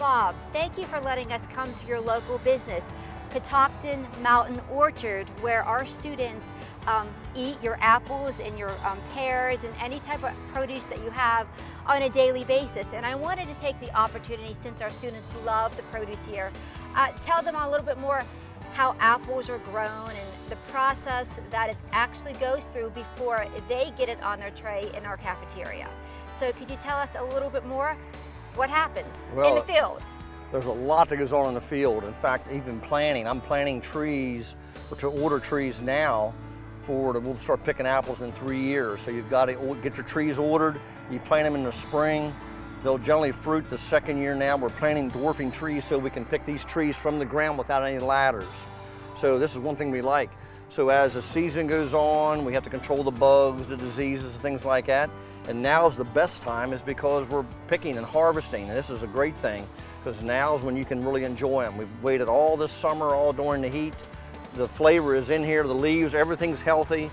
Bob, thank you for letting us come to your local business, Catoctin Mountain Orchard, where our students eat your apples and your pears and any type of produce that you have on a daily basis. And I wanted to take the opportunity, since our students love the produce here, tell them a little bit more how apples are grown and the process that it actually goes through before they get it on their tray in our cafeteria. So could you tell us a little bit more what happens in the field? There's a lot that goes on in the field. In fact, even planting, I'm planting trees, or to order trees now we'll start picking apples in 3 years. So you've got to get your trees ordered, you plant them in the spring. They'll generally fruit the second year now. We're planting dwarfing trees so we can pick these trees from the ground without any ladders. So this is one thing we like. So as the season goes on, we have to control the bugs, the diseases, things like that. And now's the best time is because we're picking and harvesting. And this is a great thing because now is when you can really enjoy them. We've waited all this summer, all during the heat. The flavor is in here, the leaves, everything's healthy.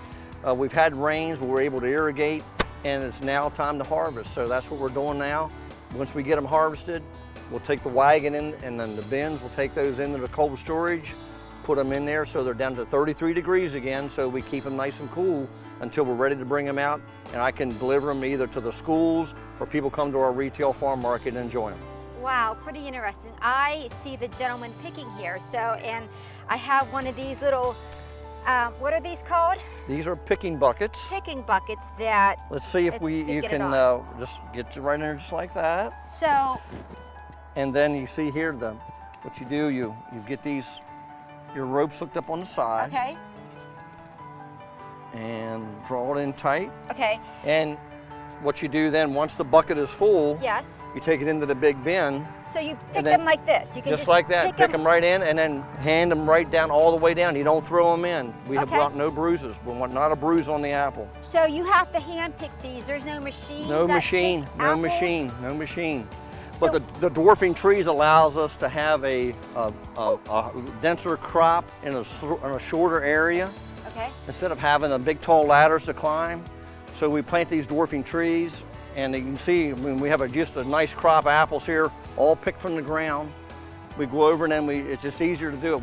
We've had rains, but we're able to irrigate, and it's now time to harvest. So that's what we're doing now. Once we get them harvested, we'll take the wagon in, and then the bins, we'll take those into the cold storage, put them in there so they're down to 33 degrees again, so we keep them nice and cool until we're ready to bring them out, and I can deliver them either to the schools or people come to our retail farm market and enjoy them. Wow, pretty interesting. I see the gentleman picking here, and I have one of these little, what are these called? These are picking buckets. Picking buckets that... Let's see if you can just get right in there just like that. So... And then you see here, what you do, you get your ropes hooked up on the side. Okay. And draw it in tight. Okay. And what you do then, once the bucket is full, yes, you take it into the big bin. So you pick them like this. You can just like that, pick them right in and then hand them right down all the way down. You don't throw them in. We have brought no bruises. We want not a bruise on the apple. So you have to hand pick these. There's no machine. No machine, no machine, no machine. But the dwarfing trees allows us to have a denser crop in a shorter area. Okay. Instead of having the big tall ladders to climb. So we plant these dwarfing trees, and you can see we have just a nice crop of apples here, all picked from the ground. We go over and then it's just easier to do it.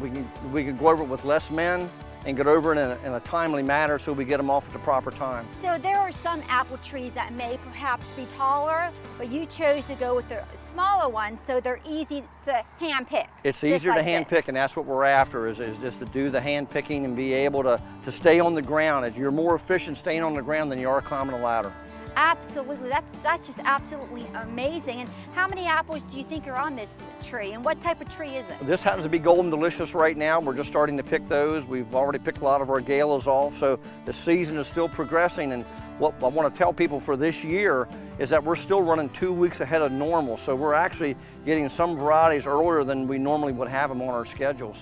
We can go over it with less men and get over it in a timely manner so we get them off at the proper time. So there are some apple trees that may perhaps be taller, but you chose to go with the smaller ones so they're easy to hand pick. It's easier to hand pick, and that's what we're after, is just to do the hand picking and be able to stay on the ground. You're more efficient staying on the ground than you are climbing a ladder. Absolutely, that's just absolutely amazing. And how many apples do you think are on this tree, and what type of tree is it? This happens to be Golden Delicious right now. We're just starting to pick those. We've already picked a lot of our galas off, so the season is still progressing. And what I want to tell people for this year is that we're still running 2 weeks ahead of normal, so we're actually getting some varieties earlier than we normally would have them on our schedule.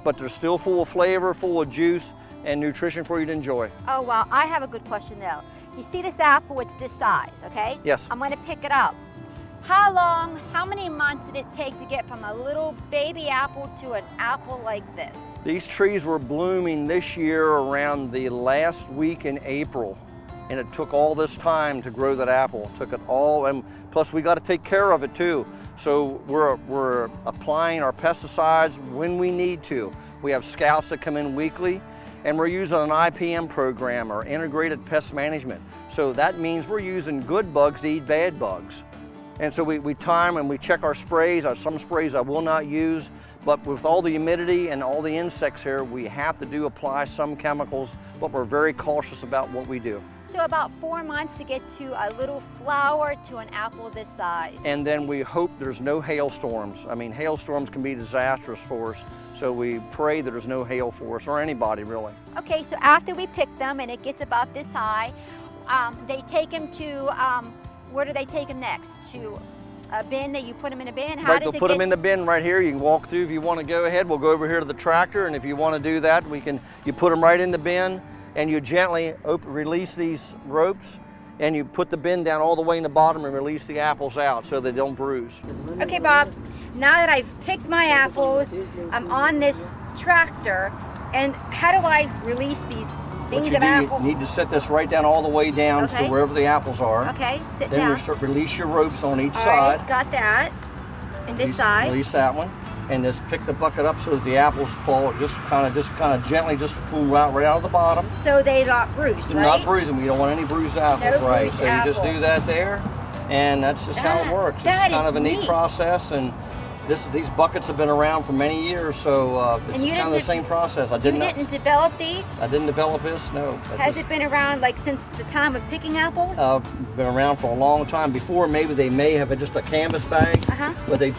But they're still full of flavor, full of juice, and nutrition for you to enjoy. Oh, wow. I have a good question, though. You see this apple, it's this size, okay? Yes. I'm going to pick it up. How many months did it take to get from a little baby apple to an apple like this? These trees were blooming this year around the last week in April, and it took all this time to grow that apple. It took it all, and plus we got to take care of it too. So we're applying our pesticides when we need to. We have scouts that come in weekly, and we're using an IPM program, or integrated pest management. So that means we're using good bugs to eat bad bugs. And so we time and we check our sprays. Some sprays I will not use, but with all the humidity and all the insects here, we have to apply some chemicals, but we're very cautious about what we do. So about 4 months to get to a little flower to an apple this size. And then we hope there's no hailstorms. I mean, hailstorms can be disastrous for us. So we pray that there's no hail for us, or anybody really. Okay, so after we pick them and it gets about this high, they take them to, where do they take them next? To a bin that you put them in a bin? How does it put them in the bin right here. You can walk through if you want to go ahead. We'll go over here to the tractor, and if you want to do that, you put them right in the bin, and you gently release these ropes, and you put the bin down all the way in the bottom and release the apples out so they don't bruise. Okay, Bob. Now that I've picked my apples, I'm on this tractor, and how do I release these things of apples? You need to set this right down all the way down to wherever the apples are. Okay, sit down. Then release your ropes on each all side. Right, got that. And this side? Release that one, and just pick the bucket up so that the apples fall. Just kind of gently, just pull right out of the bottom. So they're not bruised, right? Not bruising. We don't want any bruised apples, No right? bruised So you just apple. do that there, and that's just how it works. It's that kind is of a neat neat. process, and these buckets have been around for many years, so it's kind of the same process. You didn't develop these? I didn't develop this, no. Has it been around like since the time of picking apples? Been around for a long time. Before, maybe they may have just a canvas bag, but they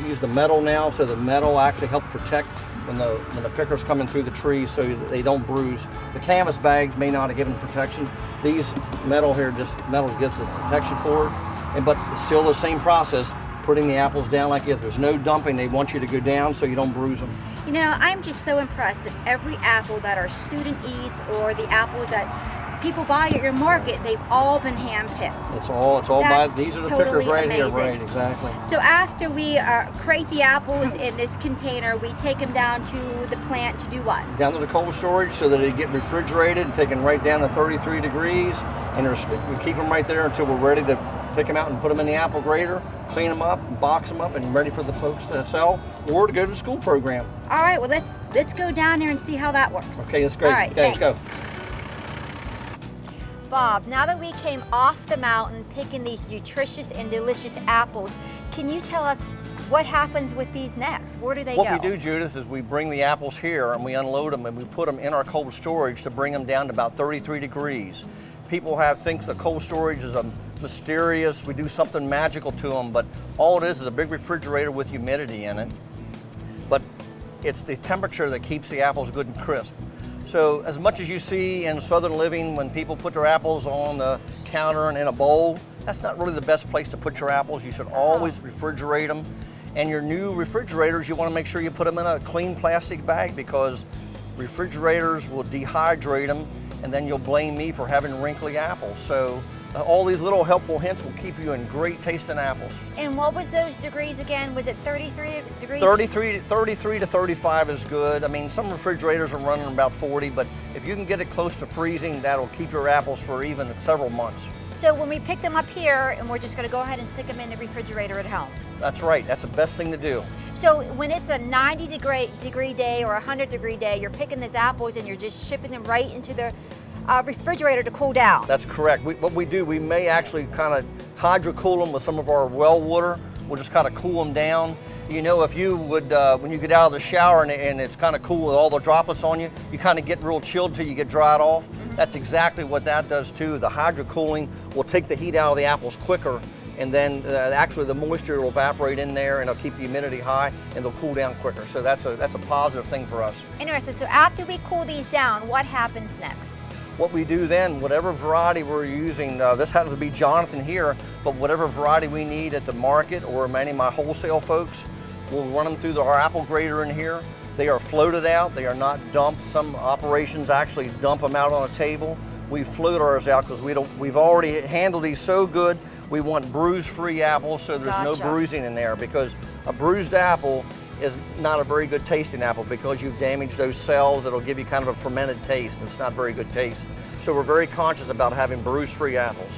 use the metal now, so the metal actually helps protect when the picker's coming through the trees, so that they don't bruise. The canvas bags may not have given protection. These metal gives the protection for it, but it's still the same process. Putting the apples down like this. There's no dumping. They want you to go down so you don't bruise them. You know, I'm just so impressed that every apple that our student eats or the apples that people buy at your market, they've all been hand-picked. It's all these are the totally pickers right amazing. here, right, exactly. So after we crate the apples in this container, we take them down to the plant to do what? Down to the cold storage so that they get refrigerated and taken right down to 33 degrees, and we keep them right there until we're ready to pick them out and put them in the apple grater, clean them up, and box them up, and ready for the folks to sell or to go to the school program. All right, well let's go down there and see how that works. Okay, that's great. All right, okay, let's go. Bob, now that we came off the mountain picking these nutritious and delicious apples, can you tell us what happens with these next? Where do they go? What we do, Judith, is we bring the apples here and we unload them and we put them in our cold storage to bring them down to about 33 degrees. People think the cold storage is mysterious, we do something magical to them, but all it is a big refrigerator with humidity in it. But it's the temperature that keeps the apples good and crisp. So as much as you see in Southern living when people put their apples on the counter and in a bowl, that's not really the best place to put your apples. You should always refrigerate them. And your new refrigerators, you want to make sure you put them in a clean plastic bag, because refrigerators will dehydrate them, and then you'll blame me for having wrinkly apples. So all these little helpful hints will keep you in great tasting apples. And what was those degrees again? Was it 33 degrees? 33 to 35 is good. I mean, some refrigerators are running about 40, but if you can get it close to freezing, that'll keep your apples for even several months. So when we pick them up here, and we're just going to go ahead and stick them in the refrigerator at home. That's right. That's the best thing to do. So when it's a 90-degree day or a 100-degree day, you're picking these apples and you're just shipping them right into the refrigerator to cool down. That's correct. What we do, we may actually kind of hydro-cool them with some of our well water. We'll just kind of cool them down. You know, if you would, when you get out of the shower and it's kind of cool with all the droplets on you, you kind of get real chilled till you get dried off. That's exactly what that does too. The hydro-cooling will take the heat out of the apples quicker, and then actually the moisture will evaporate in there and it'll keep the humidity high and they'll cool down quicker. So that's a positive thing for us. Interesting. So after we cool these down, what happens next? What we do then, whatever variety we're using, this happens to be Jonathan here, but whatever variety we need at the market or many of my wholesale folks, we'll run them through our apple grater in here. They are floated out, they are not dumped. Some operations actually dump them out on a table. We float ours out because we've already handled these so good. We want bruise-free apples, so there's no bruising in there, because a bruised apple is not a very good tasting apple because you've damaged those cells. It'll give you kind of a fermented taste. It's not very good taste. So we're very conscious about having bruise-free apples.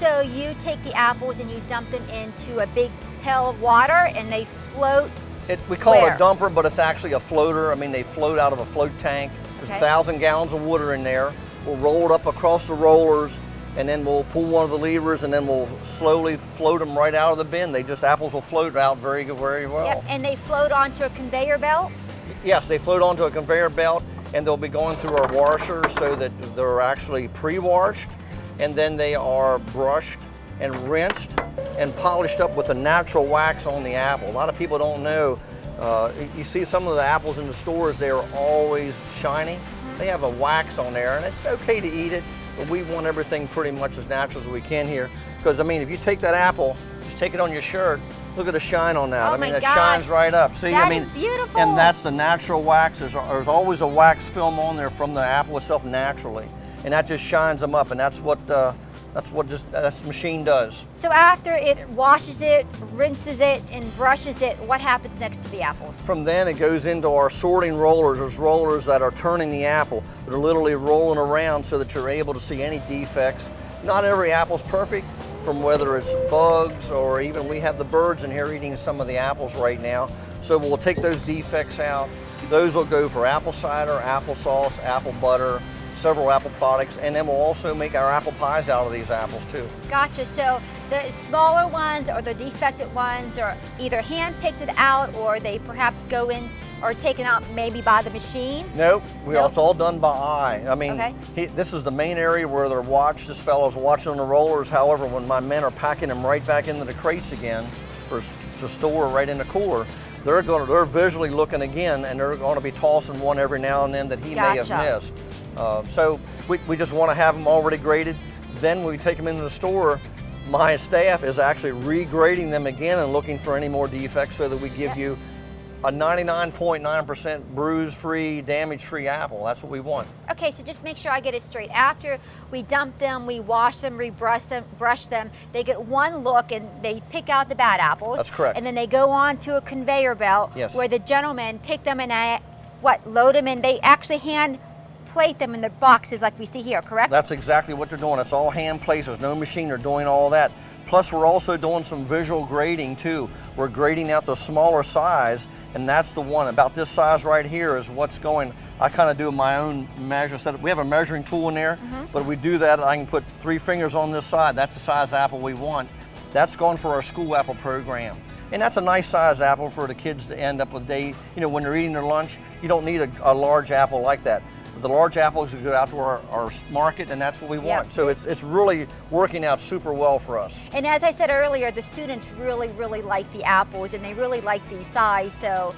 So you take the apples and you dump them into a big pail of water and they float. We call it a dumper, but it's actually a floater. I mean, they float out of a float tank. There's 1,000 gallons of water in there. We'll roll it up across the rollers, and then we'll pull one of the levers, and then we'll slowly float them right out of the bin. Apples will float out very well. Yep, and they float onto a conveyor belt? Yes, they float onto a conveyor belt, and they'll be going through our washer so that they're actually pre-washed, and then they are brushed and rinsed and polished up with a natural wax on the apple. A lot of people don't know. You see some of the apples in the stores, they are always shiny. They have a wax on there, and it's okay to eat it, but we want everything pretty much as natural as we can here. Because, I mean, if you take that apple, just take it on your shirt, look at the shine on that. Oh, I mean, my it gosh. shines right up. See, That I mean, is beautiful. And that's the natural wax. There's always a wax film on there from the apple itself naturally, and that just shines them up, and that's what the machine does. So after it washes it, rinses it, and brushes it, what happens next to the apples? From then it goes into our sorting rollers. There's rollers that are turning the apple. They're literally rolling around so that you're able to see any defects. Not every apple's perfect, from whether it's bugs or even we have the birds in here eating some of the apples right now. So we'll take those defects out. Those will go for apple cider, applesauce, apple butter, several apple products, and then we'll also make our apple pies out of these apples too. Gotcha. So the smaller ones or the defected ones are either hand-picked out or they perhaps go in or taken out maybe by the machine? Nope, it's all done by eye. I mean, okay. This is the main area where they're watched. This fellow's watching the rollers. However, when my men are packing them right back into the crates again to store right in the cooler, they're visually looking again, and they're going to be tossing one every now and then that he may have missed. So we just want to have them already graded. Then when we take them into the store, my staff is actually regrading them again and looking for any more defects so that we give you a 99.9% bruise-free, damage-free apple. That's what we want. Okay, so just make sure I get it straight. After we dump them, we wash them, brush them, they get one look and they pick out the bad apples. That's correct. And then they go on to a conveyor belt where the gentlemen pick them and load them in. They actually hand plate them in the boxes like we see here, correct? That's exactly what they're doing. It's all hand placed. There's no machine. They're doing all that. Plus, we're also doing some visual grading too. We're grading out the smaller size, and that's the one about this size right here is what's going. I kind of do my own measure set. We have a measuring tool in there, but we do that. I can put 3 fingers on this side. That's the size apple we want. That's going for our school apple program. And that's a nice size apple for the kids to end up with. When they're eating their lunch, you don't need a large apple like that. The large apples go out to our market, and that's what we want. So it's really working out super well for us. And as I said earlier, the students really, really like the apples, and they really like the size. So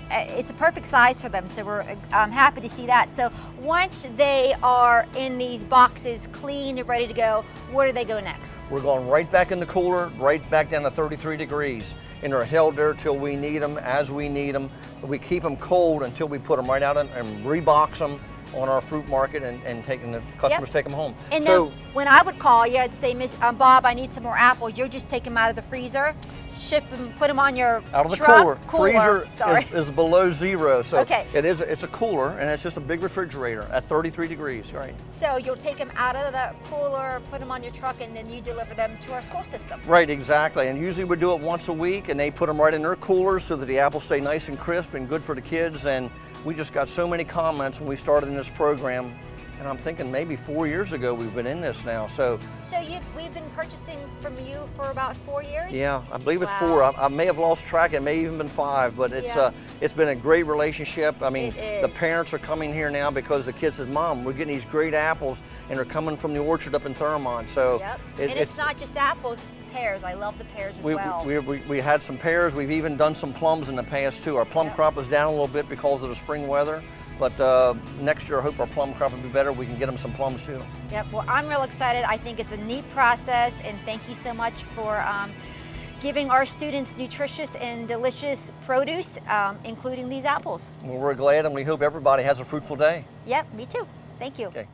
it's a perfect size for them. So we're happy to see that. So once they are in these boxes, clean and ready to go, where do they go next? We're going right back in the cooler, right back down to 33 degrees. And they're held there till we need them, as we need them. We keep them cold until we put them right out and rebox them on our fruit market and the customers take them home. And so then when I would call you, I'd say, Miss Bob, I need some more apples. You'll just take them out of the freezer, ship them, put them on your out of the truck. Freezer is below zero, so it's a cooler, and it's just a big refrigerator at 33 degrees, right? So you'll take them out of the cooler, put them on your truck, and then you deliver them to our school system. Right, exactly. And usually we do it once a week, and they put them right in their coolers so that the apples stay nice and crisp and good for the kids. And we just got so many comments when we started in this program, and I'm thinking maybe 4 years ago we've been in this now. So we've been purchasing from you for about 4 years? Yeah, I believe it's 4. I may have lost track. It may even been 5, but it's been a great relationship. I mean, the parents are coming here now because the kids said, Mom, we're getting these great apples, and they're coming from the orchard up in Thurmont. So it's not just apples, it's the pears. I love the pears as well. We had some pears. We've even done some plums in the past too. Our plum crop is down a little bit because of the spring weather. But next year, I hope our plum crop will be better. We can get them some plums too. Yep, well, I'm real excited. I think it's a neat process, and thank you so much for giving our students nutritious and delicious produce, including these apples. Well, we're glad, and we hope everybody has a fruitful day. Yep, me too. Thank you. Okay.